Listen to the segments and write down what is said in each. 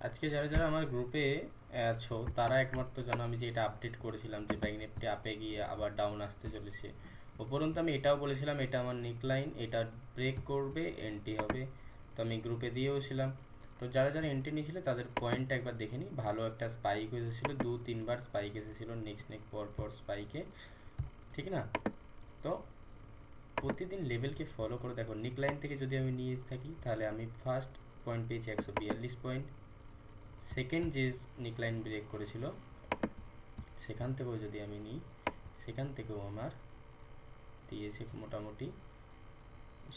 আজকে যারা যারা আমার গ্রুপে আছো তারা একমাত্র জানো আমি যে এটা আপডেট করেছিলাম যে ব্যাঙ্ক নিফটি আপে গিয়ে আবার ডাউন আসতে চলেছে। উপরন্তু আমি এটাও বলেছিলাম এটা আমার নিকলাইন, এটা ব্রেক করবে, এন্ট্রি হবে। তো আমি গ্রুপে দিয়েও ছিলাম। তো যারা যারা এন্ট্রি নিয়েছিল তাদের পয়েন্ট একবার দেখে নিই। ভালো একটা স্পাইক এসেছিলো, 2-3 বার স্পাইক এসেছিলো নেক্সট পর পর স্পাইকে, ঠিক না? তো প্রতিদিন লেভেলকে ফলো করে দেখো, নিকলাইন থেকে যদি আমি নিয়ে থাকি তাহলে আমি ফার্স্ট পয়েন্ট পেয়েছি 142 পয়েন্ট। সেকেন্ড যে নিকলাইন ব্রেক করেছিল সেখান থেকেও যদি আমি নিই, সেখান থেকেও আমার দিয়েছে মোটামুটি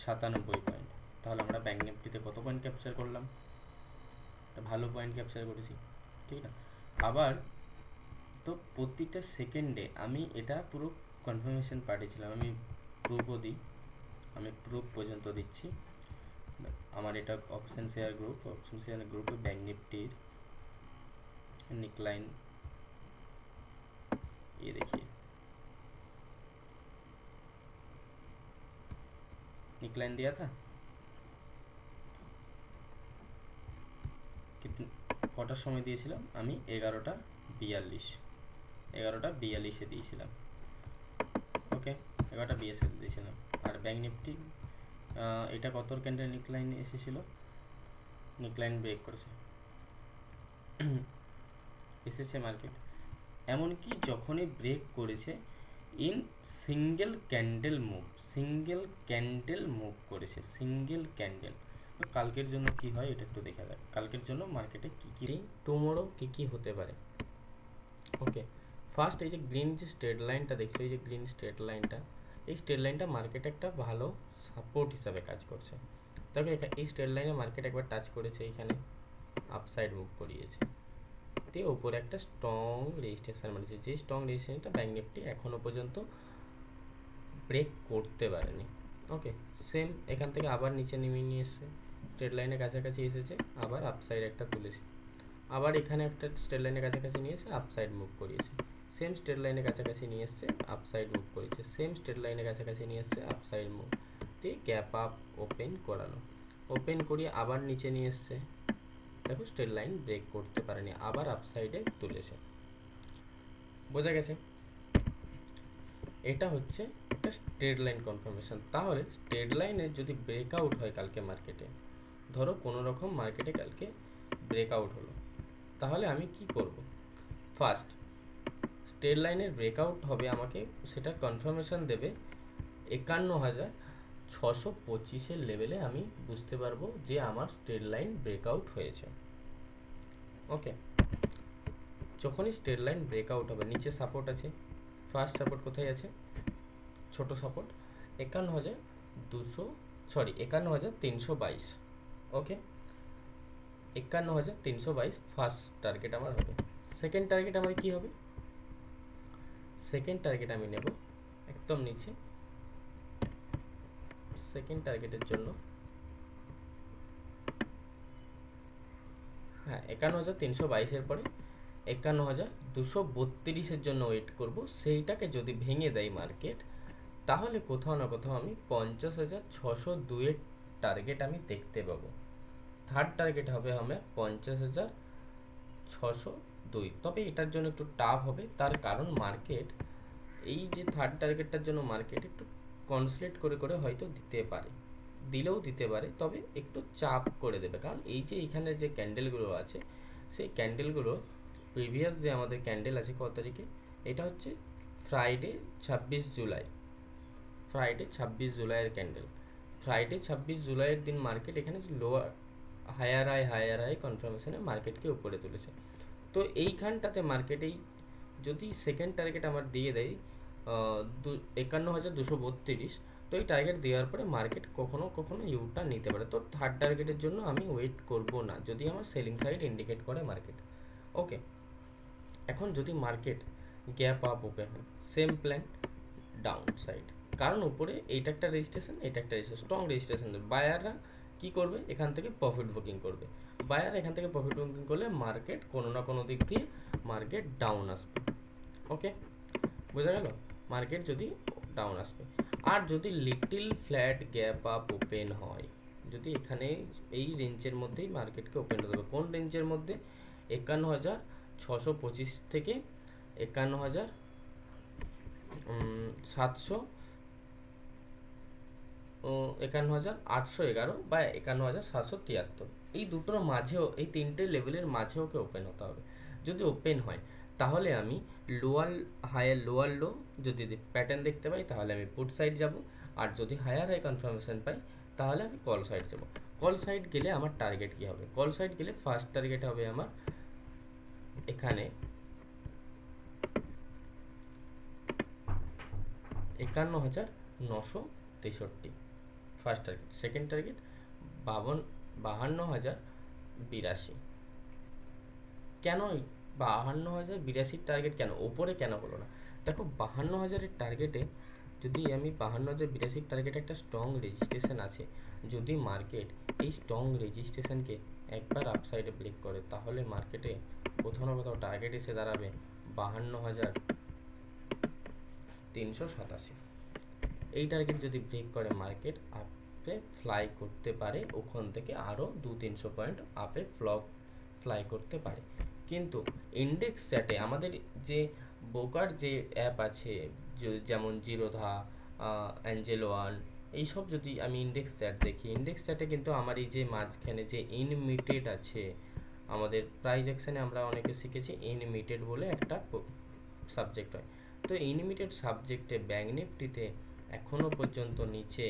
97 পয়েন্ট। তাহলে আমরা ব্যাঙ্ক নিফটিতে কত পয়েন্ট ক্যাপচার করলাম? একটা ভালো পয়েন্ট ক্যাপচার করেছি, ঠিক না? আবার তো প্রতিটা সেকেন্ডে আমি এটা পুরো কনফার্মেশন পাঠিয়েছিলাম। আমি প্রুফও দিই, আমি প্রুফ পর্যন্ত দিচ্ছি। আমার এটা অপশন শেয়ার গ্রুপে ব্যাঙ্ক নিফটির निकलाइन ये देखिए, निकलाइन दिया था कितने কটার সময় দিয়েছিলাম আমি? 11টা 42 দিয়েছিলাম। ওকে, 11টা 42 দিয়েছিলাম। আর ব্যাঙ্ক নিফটি এটা কত ক্যান্ডেল নিকলাইন এসেছিল, নিকলাইন ব্রেক করেছে এসেছে মার্কেট। এমনকি যখনই ব্রেক করেছে ইন সিঙ্গেল ক্যান্ডেল মুভ করেছে, সিঙ্গেল ক্যান্ডেল। তো কালকের জন্য কি হয় এটা একটু দেখা যাক, কালকের জন্য মার্কেটে কী কী, টুমোরো কী কী হতে পারে। ওকে, ফার্স্ট এই যে গ্রিন যে স্ট্রেট লাইনটা দেখছো, এই যে গ্রিন স্ট্রেট লাইনটা, এই স্ট্রেট লাইনটা মার্কেটে একটা ভালো সাপোর্ট হিসাবে কাজ করছে। তবে এই স্ট্রেট লাইনে মার্কেট একবার টাচ করেছে, এখানে আপসাইড মুভ করিয়েছে, দিয়ে ওপরে একটা স্ট্রং রেজিস্ট্রেশন মানেছে, যে স্ট্রং রেজিস্ট্রেশনটা ব্যাঙ্ক নিফটি এখনও পর্যন্ত ব্রেক করতে পারেনি। ওকে, সেম এখান থেকে আবার নিচে নেমে নিয়ে এসছে, স্ট্রেট লাইনের কাছাকাছি এসেছে, আবার আপসাইড একটা তুলেছে, আবার এখানে একটা স্ট্রেট লাইনের কাছাকাছি নিয়ে এসে আপসাইড মুভ করিয়েছে, সেম স্ট্রেট লাইনের কাছাকাছি নিয়ে এসছে, আপসাইড মুভ করেছে, সেম স্ট্রেট লাইনের কাছাকাছি নিয়ে এসছে, আপসাইড মুভ দিয়ে গ্যাপ আপ ওপেন করালো, ওপেন করিয়ে আবার নিচে নিয়ে এসছে। দেখো স্ট্রেট লাইন ব্রেক করতে পারেনি, আবার আপসাইডে তুলেছে। বোঝা গেছে? এটা হচ্ছে একটা স্ট্রেট লাইন কনফার্মেশন। তাহলে স্ট্রেট লাইনের যদি ব্রেকআউট হয় কালকে মার্কেটে, ধরো কোনো রকম মার্কেটে কালকে ব্রেকআউট হলো, তাহলে আমি কি করব? ফার্স্ট স্ট্রেট লাইনের ব্রেকআউট হবে, আমাকে সেটা কনফার্মেশন দেবে 51,625 লেভেলে। আমি বুঝতে পারবো যে আমার স্ট্রেট লাইন ব্রেকআউট হয়েছে। ওকে, যখনই স্ট্রেট লাইন ব্রেকআউট হবে, নিচে সাপোর্ট আছে, ফার্স্ট সাপোর্ট কোথায় আছে? ছোট সাপোর্ট 51,322। ওকে, 51,322 ফার্স্ট টার্গেট আমার হবে। সেকেন্ড টার্গেট আমার কি হবে? সেকেন্ড টার্গেট আমি নেব একদম নিচে। সেকেন্ড টার্গেটের জন্য হ্যাঁ 51,322 পরে 51,232 জন্য ওয়েট করব। সেইটাকে যদি ভেঙে দেয় মার্কেট, তাহলে কোথাও না কোথাও আমি 50,602 টার্গেট আমি দেখতে পাবো। থার্ড টার্গেট হবে আমার 50,602। তবে এটার জন্য একটু টাফ হবে, তার কারণ মার্কেট এই যে থার্ড টার্গেটটার জন্য মার্কেট একটু কনসোলিডেট করে করে হয়তো দিতে পারে, দিলেও দিতে পারে, তবে একটু চাপ করে দেবে। কারণ এই যে এখানে যে ক্যান্ডেলগুলো আছে, সেই ক্যান্ডেলগুলো প্রিভিয়াস যে আমাদের ক্যান্ডেল আছে কত তারিখে, এটা হচ্ছে ফ্রাইডে 26 জুলাই, ফ্রাইডে 26 জুলাইয়ের ক্যান্ডেল। ফ্রাইডে 26 জুলাইয়ের দিন মার্কেট এখানে লোয়ার হায়ার হাই কনফার্মেশনে মার্কেটকে উপরে তুলেছে। তো এইখানটাতে মার্কেটেই যদি সেকেন্ড টার্গেট আমার দিয়ে দেয় 51,232, তো এই টার্গেট দেওয়ার পরে মার্কেট কখনো কখনো ইউটার্ন নিতে পারে। তো থার্ড টার্গেটের জন্য আমি ওয়েট করব না যদি আমার সেলিং সাইড ইন্ডিকেট করে মার্কেট। ওকে, এখন যদি মার্কেট গ্যাপ আপ ওপেন হয়, সেম প্ল্যান ডাউন সাইড, কারণ উপরে এইটা একটা রেজিস্ট্রেশন, এটা একটা রেজিস্ট্রেশন, স্ট্রং রেজিস্ট্রেশন। বায়াররা কি করবে? এখান থেকে প্রফিট বুকিং করবে। বায়ার এখান থেকে প্রফিট বুকিং করলে মার্কেট কোনো না কোনো দিক দিয়ে মার্কেট ডাউন আসবে। ওকে, বোঝা গেল? মার্কেট যদি ডাউন আসবে, আর যদি little flat gap up open হয়, যদি এখানে এই রেঞ্জের মধ্যেই মার্কেটকে ওপেন হতে হবে। কোন রেঞ্জের মধ্যে? 51,625 থেকে 51,700 51,811 বা 51,773, এই দুটোর মাঝেও, এই তিনটে লেভেলের মাঝেও ওকে ওপেন হতে হবে। যদি ওপেন হয় তাহলে আমি লোয়ার হায়ার লোয়ার লো যদি প্যাটার্ন দেখতে পাই তাহলে আমি পুট সাইড যাব, আর যদি হায়ার হাই কনফার্মেশন পাই তাহলে আমি কল সাইড যাব। কল সাইড গেলে আমার টার্গেট কি হবে? কল সাইড গেলে ফার্স্ট টার্গেট হবে আমার এখানে 51,963 ফার্স্ট টার্গেট। Second target 52,082। কেন 52,082 টার্গেট কেন ওপরে কেন হলো না? দেখো 52,000-এর টার্গেটে যদি আমি 52,082 টার্গেটে একটা স্ট্রং রেজিস্ট্রেশন আছে, যদি মার্কেট এই স্ট্রং রেজিস্ট্রেশনকে একবার আপসাইডে ব্রেক করে তাহলে মার্কেটে কোথাও না কোথাও টার্গেট এসে দাঁড়াবে 52,387। এই টার্গেট যদি ব্রেক করে মার্কেট আপে ফ্লাই করতে পারে, ওখান থেকে আরও 200-300 পয়েন্ট আপে ফ্লাই করতে পারে। কিন্তু ইন্ডেক্স চ্যাটে আমাদের যে ব্রোকার যে অ্যাপ আছে, যেমন জিরোধা, অ্যাঞ্জেল ওয়ান, এইসব যদি আমি ইন্ডেক্স চ্যাট দেখি, ইন্ডেক্স চ্যাটে কিন্তু আমার এই যে মাঝখানে যে ইনমিটেড আছে, আমাদের প্রাইস অ্যাকশনে আমরা অনেকে শিখেছি ইনমিটেড বলে একটা সাবজেক্ট হয়। তো ইনমিটেড সাবজেক্টে ব্যাঙ্ক নিফটিতে এখনও পর্যন্ত নিচে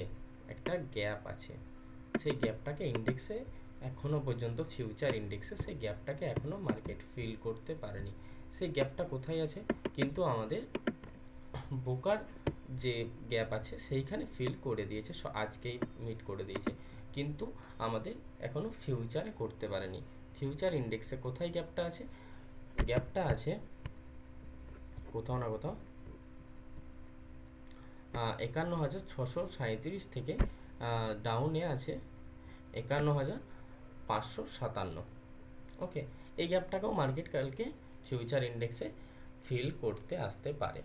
একটা গ্যাপ আছে। সেই গ্যাপটাকে ইন্ডেক্সে এখনও পর্যন্ত ফিউচার ইন্ডেক্সে সেই গ্যাপটাকে এখনও মার্কেট ফিল করতে পারেনি। সেই গ্যাপটা কোথায় আছে? কিন্তু আমাদের ব্রোকার যে গ্যাপ আছে সেইখানে ফিল করে দিয়েছে, আজকেই মিট করে দিয়েছে, কিন্তু আমাদের এখনও ফিউচারে করতে পারেনি। ফিউচার ইন্ডেক্সে কোথায় গ্যাপটা আছে? গ্যাপটা আছে কোথাও না কোথাও 51,637 থেকে ডাউনে আছে 51,557। ওকে, এই গ্যাপটাকেও মার্কেট কালকে ফিউচার ইন্ডেক্সে ফিল করতে আসতে পারে।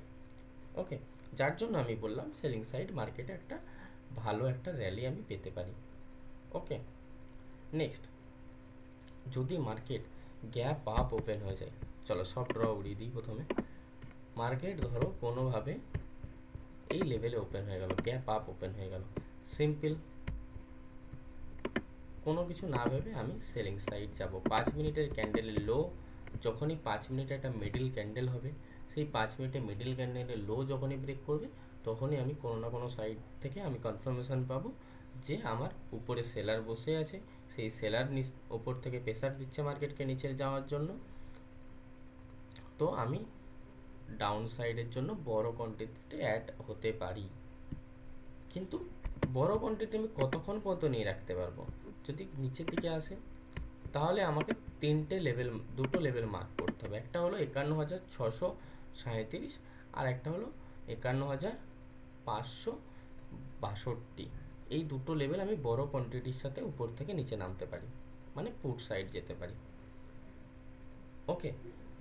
ওকে, যার জন্য আমি বললাম সেলিং সাইড মার্কেটে একটা ভালো একটা র্যালি আমি পেতে পারি। ওকে, নেক্সট, যদি মার্কেট গ্যাপ আপ ওপেন হয়ে যায়, চলো সব ড্র উড়িয়ে দিই। প্রথমে মার্কেট ধরো কোনোভাবে এই লেভেলে ওপেন হয়ে গেল, গ্যাপ আপ ওপেন হয়ে গেল, সিম্পল, কোনো কিছু না ভেবে আমি সেলিং সাইড যাব। 5 মিনিটের ক্যান্ডেলের লো, যখনই 5 মিনিটের একটা মিডিল ক্যান্ডেল হবে, সেই 5 মিনিটে মিডিল ক্যান্ডেলের লো যখনই ব্রেক করবে তখনই আমি কোনো না কোনো সাইড থেকে আমি কনফার্মেশন পাবো যে আমার উপরে সেলার বসে আছে, সেই সেলার ওপর থেকে প্রেসার দিচ্ছে মার্কেটকে নিচে যাওয়ার জন্য। তো আমি ডাউন সাইডের জন্য বড় কোয়ান্টিটিতে অ্যাড হতে পারি, কিন্তু বড় কোয়ান্টিটি আমি কতক্ষণ পর্যন্ত নিয়ে রাখতে পারবো? যদি নিচের দিকে আসে তাহলে আমাকে দুটো লেভেল মার্ক করতে হবে। একটা হলো 51,637 আর একটা হলো 51,562। এই দুটো লেভেল আমি বড় কোয়ান্টিটির সাথে উপর থেকে নিচে নামতে পারি, মানে পুট সাইড যেতে পারি। ওকে,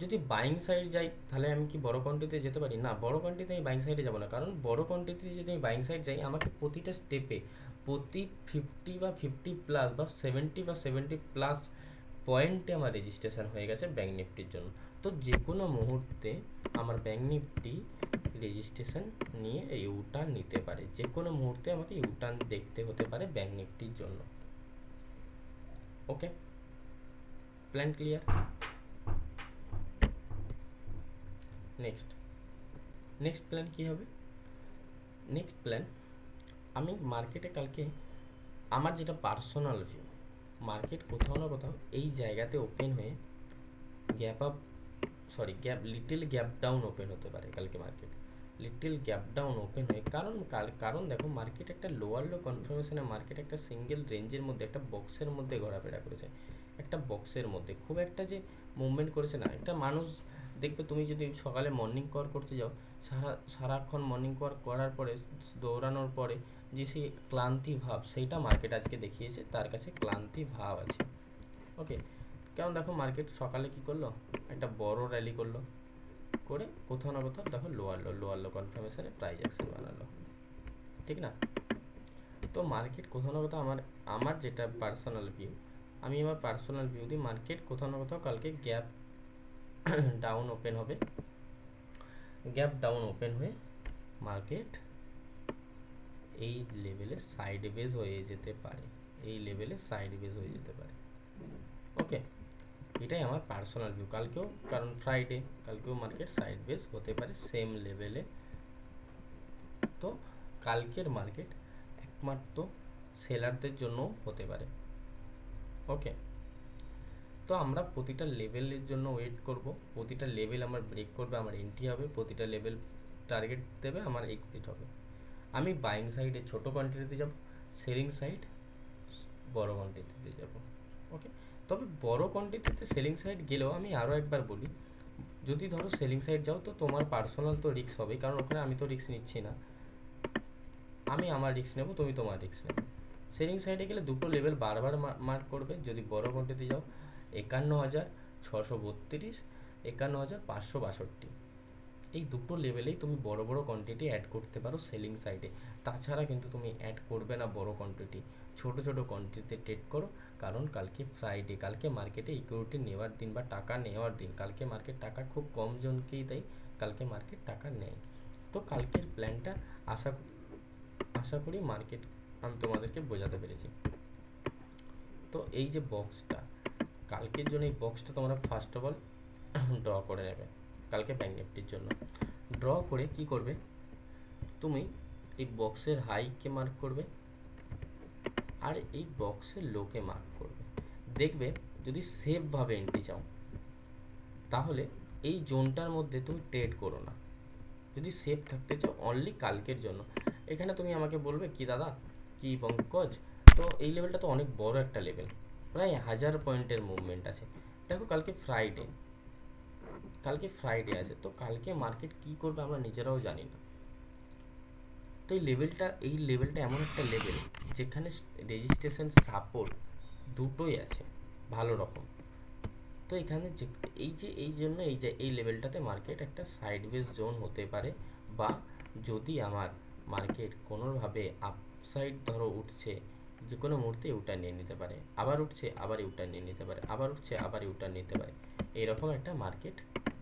যদি বাইং সাইড যাই তাহলে আমি কি বড় কোয়ান্টিটিতে যেতে পারি? না, বড় কোয়ান্টিটিতে আমি বাইং সাইডে যাব না, কারণ বড় কোয়ান্টিটিতে যদি আমি বাইং সাইড যাই আমাকে প্রতিটা স্টেপে প্রতি 50 বা 50 প্লাস বা 70 বা 70 প্লাস পয়েন্টে আমার রেজিস্ট্রেশন হয়ে গেছে ব্যাঙ্ক নিফটির জন্য। তো যে কোনো মুহূর্তে আমার ব্যাঙ্ক নিফটি রেজিস্ট্রেশন নিয়ে ইউটার্ন নিতে পারে, যে কোনো মুহূর্তে আমাকে ইউটার্ন দেখতে হতে পারে ব্যাঙ্ক নিফটির জন্য। ওকে, প্ল্যান ক্লিয়ার? নেক্সট প্ল্যান কী হবে? নেক্সট প্ল্যান, আমি মার্কেটে কালকে আমার যেটা পার্সোনাল ভিউ, মার্কেট কোথাও না কোথাও এই জায়গাতে ওপেন হয়ে লিটিল গ্যাপ ডাউন ওপেন হতে পারে কালকে market, little gap down open হয়ে। কারণ দেখো মার্কেট একটা লোয়ার লো কনফার্মেশনে মার্কেট একটা সিঙ্গেল রেঞ্জের মধ্যে একটা বক্সের মধ্যে ঘোরাফেরা করেছে, একটা বক্সের মধ্যে খুব একটা যে মুভমেন্ট করেছে না। একটা মানুষ দেখবে, তুমি যদি সকালে মর্নিং ওয়াক করতে যাও, সারাক্ষণ মর্নিং ওয়াক করার পরে দৌড়ানোর পরে যে সেই ক্লান্তি ভাব, সেইটা মার্কেট আজকে দেখিয়েছে তার কাছে ক্লান্তি ভাব আছে। ওকে, কারণ দেখো মার্কেট সকালে কি করলো, একটা বড় র্যালি করলো, করে কোথাও না কোথাও দেখো লোয়ার লো কনফার্মেশনে প্রাইস অ্যাকশন বানালো, ঠিক না? তো মার্কেট কোথাও না কোথাও আমার যেটা পার্সোনাল ভিউ, আমি আমার পার্সোনাল ভিউ দিই মার্কেট কোথাও না কোথাও কালকে গ্যাপ ডাউন ওপেন হবে, গ্যাপ ডাউন ওপেন হয়ে মার্কেট এই লেভেলে সাইড বেজ হয়ে যেতে পারে, এই লেভেলে সাইড বেজ হয়ে যেতে পারে। ওকে, এটাই আমার পার্সোনাল ভিউ কালকেও, কারণ ফ্রাইডে, কালকেও মার্কেট সাইড বেজ হতে পারে সেম লেভেলে। তো কালকের মার্কেট একমাত্র সেলারদের জন্য হতে পারে। ওকে, তো আমরা প্রতিটা লেভেলের জন্য ওয়েট করব, প্রতিটা লেভেল আমার ব্রেক করবে, আমার এন্ট্রি হবে, প্রতিটা লেভেল টার্গেট দেবে, আমার এক্সিট হবে। আমি বাইং সাইডে ছোটো কোয়ান্টিটিতে যাব, সেলিং সাইড বড় কোয়ান্টিটিতে যাব। ওকে, তবে বড় কোয়ান্টিটিতে সেলিং সাইড গেলেও আমি আরও একবার বলি, যদি ধরো সেলিং সাইড যাও তো তোমার পার্সোনাল তো রিস্ক হবে, কারণ ওখানে আমি তো রিস্ক নিচ্ছি না, আমি আমার রিস্ক নেব, তুমি তোমার রিস্ক নেবে। সেলিং সাইডে গেলে দুটো লেভেল বারবার মার্ক করবে, যদি বড় কোয়ান্টিটি যাও 51,632, 51,562, এই দুটো লেভেলেই তুমি বড় বড় কোয়ান্টিটি অ্যাড করতে পারো সেলিং সাইডে। তাছাড়া কিন্তু তুমি অ্যাড করবে না বড় কোয়ান্টিটি, ছোট ছোট কোয়ান্টিটিতে ট্রেড করো, কারণ কালকে ফ্রাইডে, কালকে মার্কেটে ইকুইটি নেওয়ার দিন বা টাকা নেওয়ার দিন। কালকে মার্কেট টাকা খুব কম জনকেই দেয়, কালকে মার্কেট টাকা নেয়। তো কালকের প্ল্যানটা আশা করি মার্কেট আমি তোমাদেরকে বোঝাতে পেরেছি। তো এই যে বক্সটা, কালকের জন্য এই বক্সটা তোমরা ফার্স্ট অফ অল ড্র করে নেবে। কালকে ব্যাঙ্ক নিফটির জন্য ড্র করে কি করবে, তুমি এই বক্সের হাইকে মার্ক করবে আর এই বক্সের লোকে মার্ক করবে। দেখবে যদি সেফভাবে এন্ট্রি চাও তাহলে এই জোনটার মধ্যে তুমি ট্রেড করো না, যদি সেফ থাকতে চাও অনলি কালকের জন্য। এখানে তুমি আমাকে বলবে কি দাদা, কি পঙ্কজ, তো এই লেভেলটা তো অনেক বড় একটা লেভেল, প্রায় 1000 পয়েন্টের মুভমেন্ট আছে। দেখো কালকে ফ্রাইডে আছে, তো কালকে মার্কেট কি করবে আমরা নিজেরাও জানি না। তো এই লেভেলটা এমন একটা লেভেল যেখানে রেজিস্ট্রেশন সাপোর্ট দুটোই আছে ভালো রকম। তো এখানে এই লেভেলটাতে মার্কেট একটা সাইডওয়েজ জোন হতে পারে, বা যদি আমার মার্কেট কোনোভাবে আপসাইড ধরো উঠছে, যে কোনো মুহূর্তে ইউটার্ন নিয়ে নিতে পারে, আবার উঠছে আবার ইউটার্ন নিয়ে নিতে পারে, আবার উঠছে আবার ইউটার্ন নিতে পারে, এইরকম একটা মার্কেট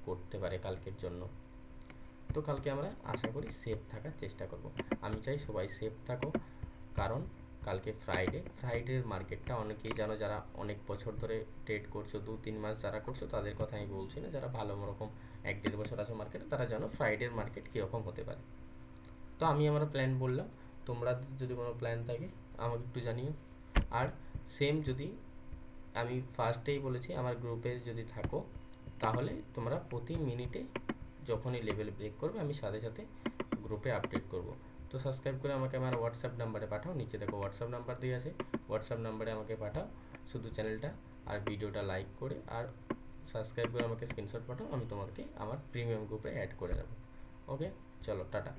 করতে পারে কালকের জন্য। তো কালকে আমরা আশা করি সেফ থাকার চেষ্টা করব। আমি চাই সবাই সেফ থাকো, কারণ কালকে ফ্রাইডের মার্কেটটা অনেকেই জানো, যারা অনেক বছর ধরে ট্রেড করছো, 2-3 মাস যারা করছো তাদের কথা আমি বলছি না, যারা ভালো রকম 1-1.5 বছর আছে মার্কেটে, তারা জানো ফ্রাইডের মার্কেট কীরকম হতে পারে। তো আমি আমার প্ল্যান বললাম, তোমরা যদি কোনো প্ল্যান থাকে আমাকে একটু জানিও। আর সেম যদি আমি ফার্স্টেই বলেছি, আমার গ্রুপে যদি থাকো তাহলে তোমরা প্রতি মিনিটে যখনই লেভেল ব্রেক করবে আমি সাথে সাথে গ্রুপে আপডেট করব। তো সাবস্ক্রাইব করে আমাকে আমার হোয়াটসঅ্যাপ নাম্বারে পাঠাও, নিচে দেখো হোয়াটসঅ্যাপ নাম্বার দিয়ে আছে, হোয়াটসঅ্যাপ নাম্বারে আমাকে পাঠাও শুধু চ্যানেলটা আর ভিডিওটা লাইক করে, আর সাবস্ক্রাইব করে আমাকে স্ক্রিনশট পাঠাও, আমি তোমাকে আমার প্রিমিয়াম গ্রুপে অ্যাড করে দেবো। ওকে, চলো টাটা।